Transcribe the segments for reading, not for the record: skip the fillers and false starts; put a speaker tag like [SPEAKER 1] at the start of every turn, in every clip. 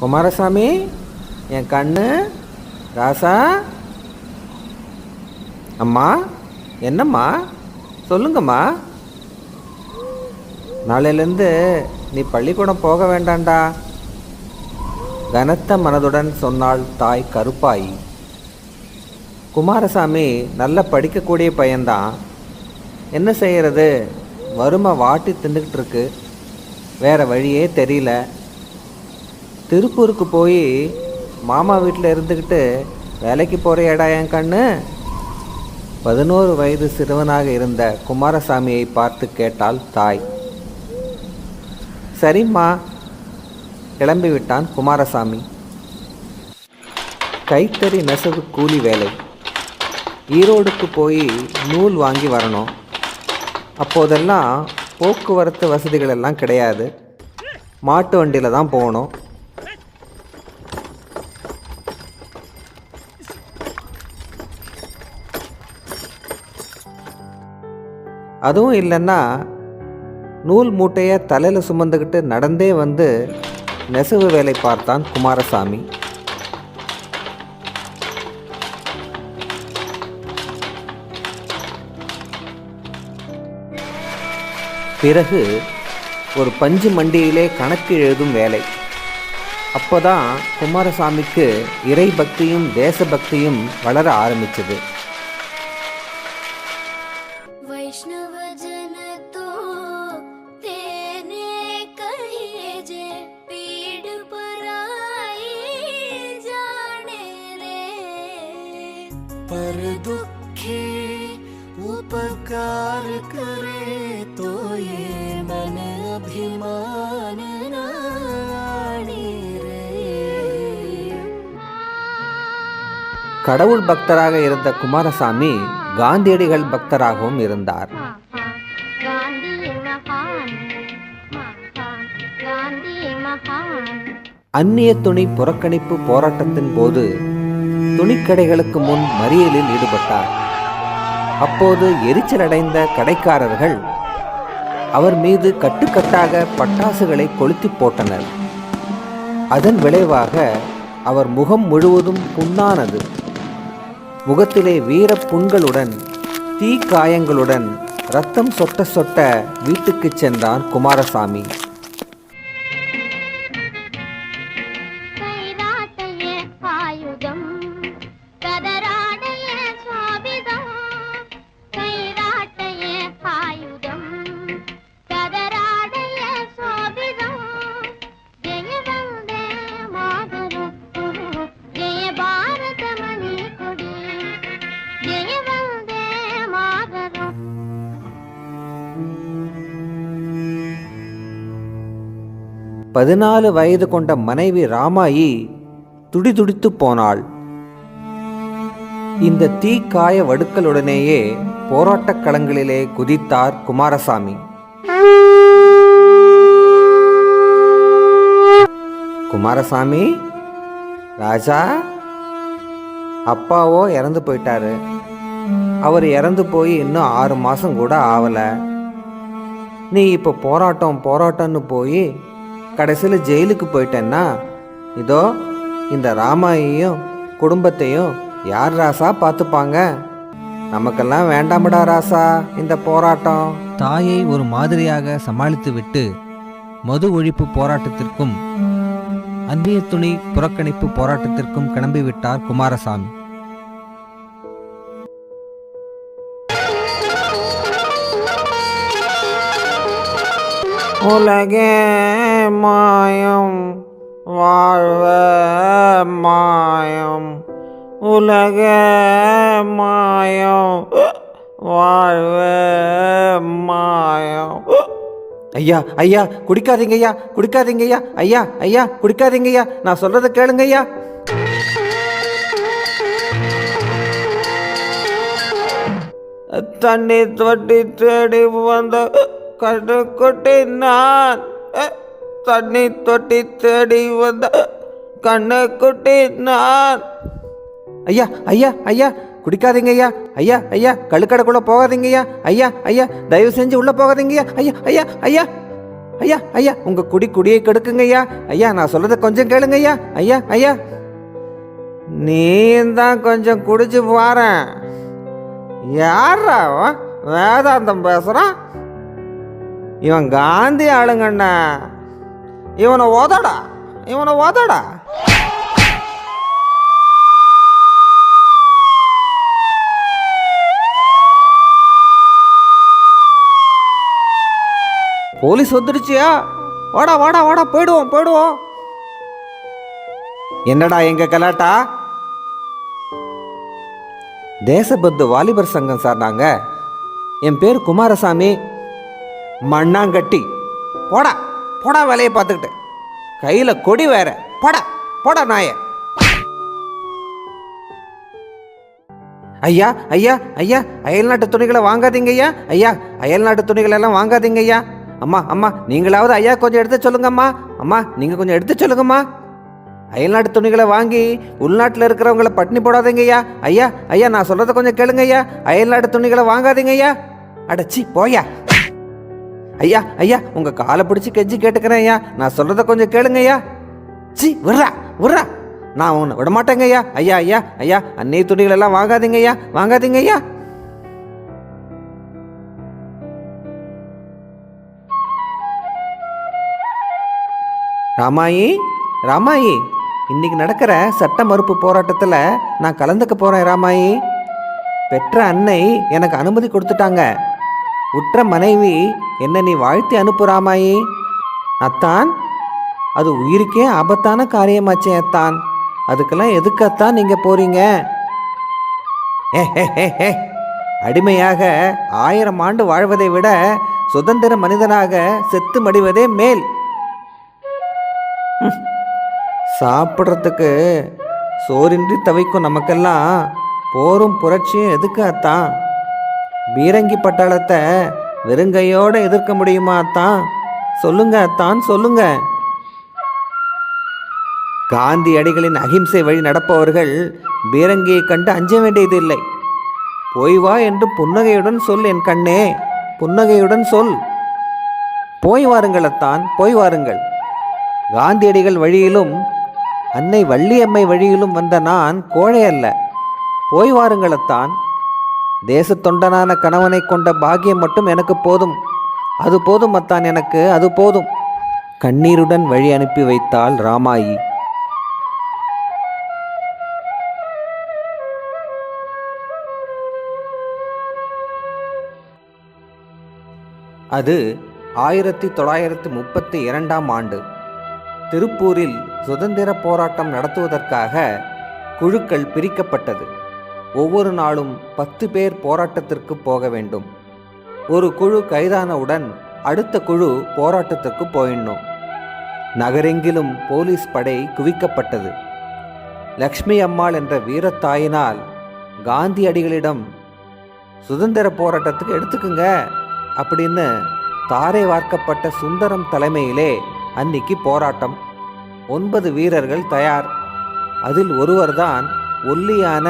[SPEAKER 1] குமாரசாமி, என் கண்ணு ராசா. அம்மா, என்னம்மா? சொல்லுங்கம்மா. நாளையிலேருந்து நீ பள்ளிக்கூடம் போக வேண்டாண்டா. கனத்த மனதுடன் சொன்னாள் தாய் கருப்பாயி. குமாரசாமி நல்ல படிக்கக்கூடிய பையன்தான். என்ன செய்கிறது, வறுமை வாட்டி தின்னுக்கிட்டு இருக்கு. வேறு வழியே தெரியல. திருப்பூருக்கு போய் மாமா வீட்டில் இருந்துக்கிட்டு வேலைக்கு போகிறியாடா என் கண்ணு? 11 வயது சிறுவனாக இருந்த குமாரசாமியை பார்த்து கேட்டாள் தாய். சரிம்மா, கிளம்பிவிட்டான் குமாரசாமி. கைத்தறி நெசவு கூலி வேலை. ஈரோடுக்கு போய் நூல் வாங்கி வரணும். அப்போதெல்லாம் போக்குவரத்து வசதிகள் எல்லாம் கிடையாது. மாட்டு வண்டியில் தான் போகணும். அதுவும் இல்லைன்னா நூல் மூட்டையை தலையில் சுமந்துக்கிட்டு நடந்தே வந்து நெசவு வேலை பார்த்தான் குமாரசாமி. பிறகு ஒரு பஞ்சு மண்டியிலே கணக்கு எழுதும் வேலை. அப்போதான் குமாரசாமிக்கு இறை பக்தியும் தேசபக்தியும் வளர ஆரம்பிச்சது.
[SPEAKER 2] पर दुखे उपकार करे तो ये मन अभिमान नाड़ी रे.
[SPEAKER 1] கடவுள் பக்தராக இருந்த குமாரசாமி காந்தியடிகள் பக்தராகவும் இருந்தார். அந்நிய துணி புறக்கணிப்பு போராட்டத்தின் போது துணிக்கடைகளுக்கு முன் மறியலில் ஈடுபட்டார். அப்போது எரிச்சலடைந்த கடைக்காரர்கள் அவர் மீது கட்டுக்கட்டாக பட்டாசுகளை கொளுத்தி போட்டனர். அதன் விளைவாக அவர் முகம் முழுவதும் புண்ணானது. முகத்திலே வீர புண்களுடன் தீக்காயங்களுடன் இரத்தம் சொட்ட சொட்ட வீட்டுக்கு சென்றான் குமாரசாமி. பதினாலு வயது கொண்ட மனைவி ராமாயி துடிதுடித்து போனாள். இந்த தீக்காய வடுக்களுடனேயே போராட்டக் களங்களிலே குதித்தார் குமாரசாமி. குமாரசாமி, ராஜா, அப்பாவோ இறந்து போயிட்டாரு. அவர் இறந்து போய் இன்னும் 6 மாதம் கூட ஆகலை. நீ இப்போ போராட்டம்னு போய் கடைசியில் ஜெயிலுக்கு போயிட்டேன்னா இதோ இந்த ராமாயையும் குடும்பத்தையும் யார் ராசா பார்த்துப்பாங்க? நமக்கெல்லாம் வேண்டாமடா ராசா இந்த போராட்டம். தாயை ஒரு மாதிரியாக சமாளித்து விட்டு மது ஒழிப்பு போராட்டத்திற்கும் அந்நிய துணி புறக்கணிப்பு போராட்டத்திற்கும் கிளம்பிவிட்டார் குமாரசாமி. உலகே மாயம் வாழ்வே மாயம், உலகே மாயம் வாழ்வே மாயம். ஐயா ஐயா குடிக்காதீங்க ஐயா, குடிக்காதீங்க ஐயா, ஐயா ஐயா குடிக்காதீங்க ஐயா, நான் சொல்றதை கேளுங்க ஐயா. தண்ணி தொட்டி தேடி வந்த கண்ணுக்குட்டி நான், தண்ணி தொட்டி தேடி வந்த கண்ணுக்குட்டி நான். ஐயா ஐயா ஐயா குடிக்காதீங்க ஐயா, ஐயா ஐயா கழுக்கடைக்குள்ள போகாதீங்க ஐயா, ஐயா ஐயா தயவு செஞ்சு உள்ள போகாதீங்க ஐயா, ஐயா ஐயா ஐயா. ஐயா ஐயா உங்க குடியை கெடுக்குங்க ஐயா. ஐயா நான் சொல்றத கொஞ்சம் கேளுங்க ஐயா. ஐயா ஐயா நீ தான் கொஞ்சம் குடிச்சு பாரேன். யாரா வேதாந்தம் பேசுறான்? இவன் காந்தி ஆளுங்கண்ணா. இவனை ஓதடா. போலீஸ் வந்துடுச்சியா? வாடா போயிடுவோம். என்னடா எங்க கலாட்டா? தேசபந்து வாலிபர் சங்கம் சார் நாங்க. என் பேர் குமாரசாமி. மண்ணாங்கட்டி. போடா வேலையை பார்த்துக்கிட்டு. கையில கொடி வேற. போடா நாய. ஐயா அயல்நாட்டு துணிகளை வாங்காதீங்க ஐயா. அயல்நாட்டு துணிகளை எல்லாம் வாங்காதீங்க ஐயா. அம்மா நீங்களாவது ஐயா கொஞ்சம் எடுத்து சொல்லுங்கம்மா. நீங்க கொஞ்சம் எடுத்து சொல்லுங்கம்மா. அயல்நாட்டு துணிகளை வாங்கி உள்நாட்டில் இருக்கிறவங்கள பட்டினி போடாதீங்க ஐயா. ஐயா நான் சொல்றத கொஞ்சம் கேளுங்க ஐயா. அயல்நாட்டு துணிகளை வாங்காதீங்க ஐயா. அடச்சி போயா. ஐயா உங்க காலை பிடிச்சி கெஞ்சி கேட்டுக்கிறேன் ஐயா. நான் சொல்றத கொஞ்சம் கேளுங்க ஐயா. சி விட்றா. நான் உன்னை விடமாட்டேங்க ஐயா. ஐயா அன்னைய துணிகள் எல்லாம் வாங்காதீங்க ஐயா. ராமாயி இன்னைக்கு நடக்கிற சட்ட மறுப்பு போராட்டத்தில் நான் கலந்துக்க போறேன் ராமாயி. பெற்ற அன்னை எனக்கு அனுமதி கொடுத்துட்டாங்க. உற்ற மனைவி என்ன நீ வாழ்த்தி அனுப்பு ராமாயி. அத்தான் அது உயிருக்கே ஆபத்தான காரியமாச்சே அத்தான். அதுக்கெல்லாம் எதுக்கு அத்தான் நீங்க போறீங்க? அடிமையாக 1000 ஆண்டு வாழ்வதை விட சுதந்திர மனிதனாக செத்து மடிவதே மேல். சாப்பிட்றதுக்கு சோறின்றி தவிக்கும் நமக்கெல்லாம் போரும் புரட்சியும் எதுக்கு அத்தான்? பீரங்கி பட்டாளத்தை வெறுங்கையோடு எதிர்க்க முடியுமா அத்தான்? சொல்லுங்க அத்தான் சொல்லுங்க. காந்தி அடிகளின் அகிம்சை வழி நடப்பவர்கள் பீரங்கியை கண்டு அஞ்ச வேண்டியதில்லை. போய் வா என்று புன்னகையுடன் சொல் என் கண்ணே, புன்னகையுடன் சொல். போய் வாருங்கள் அத்தான், போய் வாருங்கள். காந்தியடிகள் வழியிலும் அன்னை வள்ளியம்மை வழியிலும் வந்த நான் கோழை அல்ல. போய் வாருங்கள் அத்தான். தேசத்தொண்டனான கணவனை கொண்ட பாக்கியம் மட்டும் எனக்கு போதும். அது போதும் அத்தான், எனக்கு அது போதும். கண்ணீருடன் வழி அனுப்பி வைத்தாள் ராமாயி. அது 1932ஆம் ஆண்டு. திருப்பூரில் சுதந்திர போராட்டம் நடத்துவதற்காக குழுக்கள் பிரிக்கப்பட்டது. ஒவ்வொரு நாளும் 10 பேர் போராட்டத்திற்கு போக வேண்டும். ஒரு குழு கைதானவுடன் அடுத்த குழு போராட்டத்திற்கு போயிடணும். நகரெங்கிலும் போலீஸ் படை குவிக்கப்பட்டது. லக்ஷ்மி அம்மாள் என்ற வீரத்தாயினால் காந்தியடிகளிடம் சுதந்திர போராட்டத்துக்கு எடுத்துக்குங்க அப்படின்னு தாரை வார்க்கப்பட்ட சுந்தரம் தலைமையிலே அன்னிக்கு போராட்டம். 9 வீரர்கள் தயார். அதில் ஒருவர்தான் ஒல்லியான,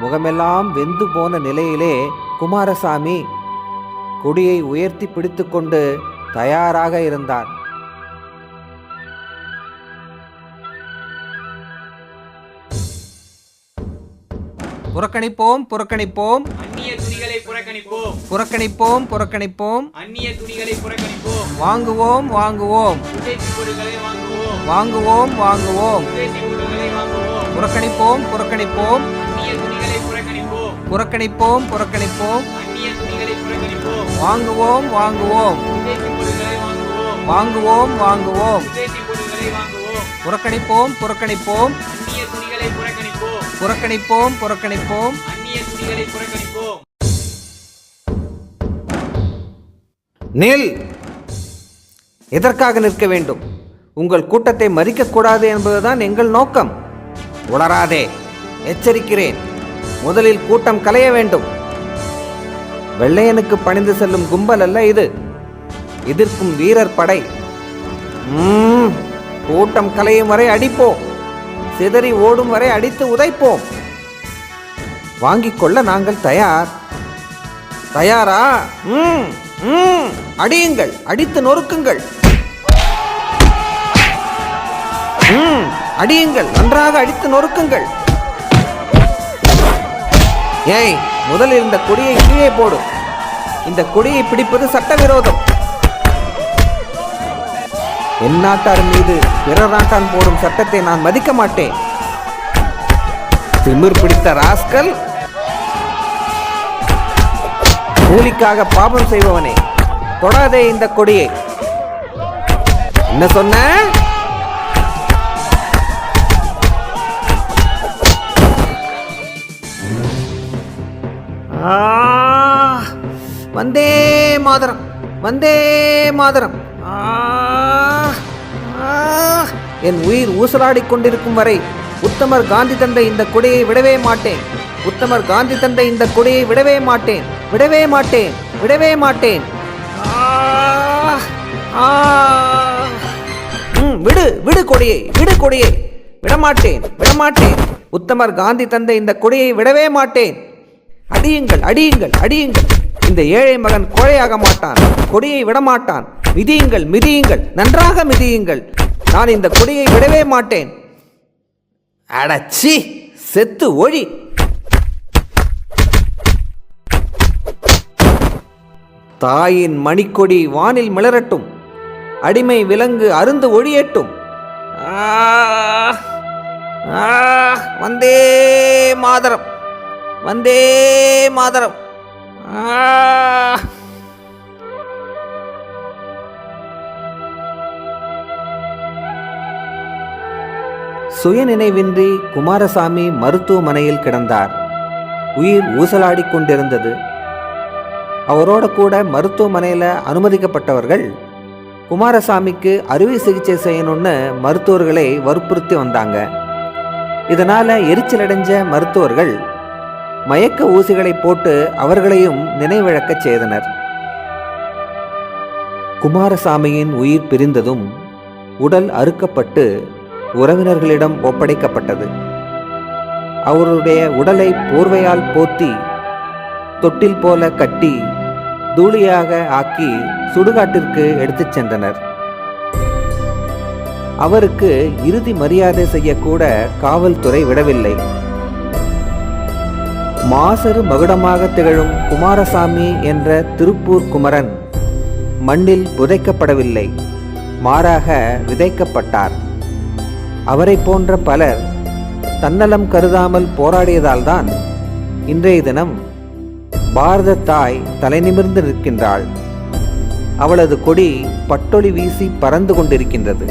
[SPEAKER 1] முகமெல்லாம் வெந்து போன நிலையிலே குமாரசாமி. கொடியை உயர்த்தி பிடித்து கொண்டு தயாராக இருந்தார். புறக்கணிப்போம் புறக்கணிப்போம்
[SPEAKER 3] அந்நிய துணிகளை புறக்கணிப்போம்
[SPEAKER 1] புறக்கணிப்போம் புறக்கணிப்போம்
[SPEAKER 3] அந்நிய துணிகளை புறக்கணிப்போம்
[SPEAKER 1] வாங்குவோம் வாங்குவோம்
[SPEAKER 3] சுதேசி பொருட்களை வாங்குவோம்
[SPEAKER 1] வாங்குவோம் வாங்குவோம்
[SPEAKER 3] சுதேசி பொருட்களை வாங்குவோம்
[SPEAKER 1] புறக்கணிப்போம் புறக்கணிப்போம்
[SPEAKER 3] அந்நிய துணிகளை புறக்கணிப்போம்
[SPEAKER 1] புறக்கணிப்போம் புறக்கணிப்போம்
[SPEAKER 3] அந்நிய துணிகளை புறக்கணிப்போம்
[SPEAKER 1] வாங்குவோம் வாங்குவோம்
[SPEAKER 3] சுதேசி பொருட்களை வாங்குவோம்
[SPEAKER 1] வாங்குவோம் வாங்குவோம்
[SPEAKER 3] சுதேசி பொருட்களை வாங்குவோம்
[SPEAKER 1] புறக்கணிப்போம் புறக்கணிப்போம்
[SPEAKER 3] அந்நிய துணிகளை புறக்கணிப்போம்
[SPEAKER 1] புறக்கணிப்போம் புறக்கணிப்போம்
[SPEAKER 3] அந்நிய துணிகளை புறக்கணிப்போம்.
[SPEAKER 1] நில். எதற்காக நிற்க வேண்டும்? உங்கள் கூட்டத்தை மறிக்கக்கூடாது என்பதுதான் எங்கள் நோக்கம். உளராதே, எச்சரிக்கிறேன். முதலில் கூட்டம் கலைய வேண்டும். வெள்ளையனுக்கு பணிந்து செல்லும் கும்பல் அல்ல இது. எதிர்க்கும் வீரர் படை. கூட்டம் கலையும் வரை அடிப்போம். சிதறி ஓடும் வரை அடித்து உதைப்போம். வாங்கிக் கொள்ள நாங்கள் தயார். தயாரா? அடியுங்கள், அடித்து நொறுக்குங்கள். அடியுங்கள், நன்றாக அடித்து நொறுக்குங்கள். ஏய், முதலில் இந்த கொடியை கீழே போடு. இந்த கொடியை பிடிப்பது சட்டவிரோதம். என் நாட்டார் மீது பிறர் நாட்டான் போடும் சட்டத்தை நான் மதிக்க மாட்டேன். திமிர் பிடித்த ராஸ்கல், கூலிக்காக பாபம் செய்பவனே, தொடாதே இந்த கொடியை. என்ன சொன்ன? வந்தே மாதரம், வந்தே மாதரம். என் உயிர் ஊசலாடிக் கொண்டிருக்கும் வரை உத்தமர் காந்தி தந்த இந்த கொடியை விடவே மாட்டேன். உத்தமர் காந்தி தந்த இந்த கொடியை விடவே மாட்டேன், விடவே மாட்டேன், விடவே மாட்டேன். விடு, விடு கொடியை, விடு கொடியை. விடமாட்டேன், விடமாட்டேன். உத்தமர் காந்தி தந்த இந்த கொடியை விடவே மாட்டேன். அடியுங்கள், அடியுங்கள், அடியுங்கள். இந்த ஏழை மகன் கோழையாக மாட்டான். கொடியை விடமாட்டான். மிதியுங்கள், மிதியுங்கள், நன்றாக மிதியுங்கள். நான் இந்த கொடியை விடவே மாட்டேன். அடச்சி, செத்து ஒழி. தாயின் மணிக்கொடி வானில் மிளரட்டும். அடிமை விலங்கு அருந்து ஒழியட்டும். வந்தே மாதரம், வந்தே மாதரம். சுயநினைவின்றி குமாரசாமி மருத்துவமனையில் கிடந்தார். உயிர் ஊசலாடிக் கொண்டிருந்தது. அவரோட கூட மருத்துவமனையில் அனுமதிக்கப்பட்டவர்கள் குமாரசாமிக்கு அறுவை சிகிச்சை செய்யணும்னு மருத்துவர்களை வற்புறுத்தி வந்தாங்க. இதனால் எரிச்சலடைஞ்ச மருத்துவர்கள் மயக்க ஊசிகளை போட்டு அவர்களையும் நினைவிழக்கச் செய்தனர். குமாரசாமியின் உயிர் பிரிந்ததும் உடல் அறுக்கப்பட்டு உறவினர்களிடம் ஒப்படைக்கப்பட்டது. அவருடைய உடலை போர்வையால் போர்த்தி தொட்டில் போல கட்டி தூளியாக ஆக்கி சுடுகாட்டிற்கு எடுத்துச் சென்றனர். அவருக்கு இறுதி மரியாதை செய்யக்கூட காவல்துறை விடவில்லை. மாசறு மகுடமாக திகழும் குமாரசாமி என்ற திருப்பூர் குமரன் மண்ணில் புதைக்கப்படவில்லை, மாறாக விதைக்கப்பட்டார். அவரை போன்ற பலர் தன்னலம் கருதாமல் போராடியதால்தான் இன்றைய தினம் பாரத தாய் தலைநிமிர்ந்து நிற்கின்றாள். அவளது கொடி பட்டொளி வீசி பறந்து கொண்டிருக்கின்றது.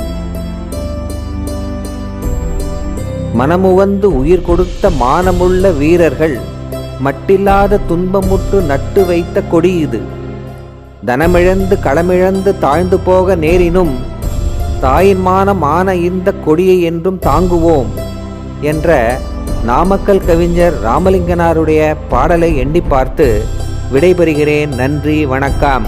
[SPEAKER 1] மனமுவந்து உயிர் கொடுத்த மானமுள்ள வீரர்கள் மட்டில்லாத துன்பமுற்று நட்டு வைத்த கொடி இது. தனமிழந்து களமிழந்து தாழ்ந்து போக நேரினும் தாயின் மானம் ஆன இந்த கொடியை என்றும் தாங்குவோம் என்ற நாமக்கல் கவிஞர் ராமலிங்கனாருடைய பாடலை எண்ணி பார்த்து விடைபெறுகிறேன். நன்றி, வணக்கம்.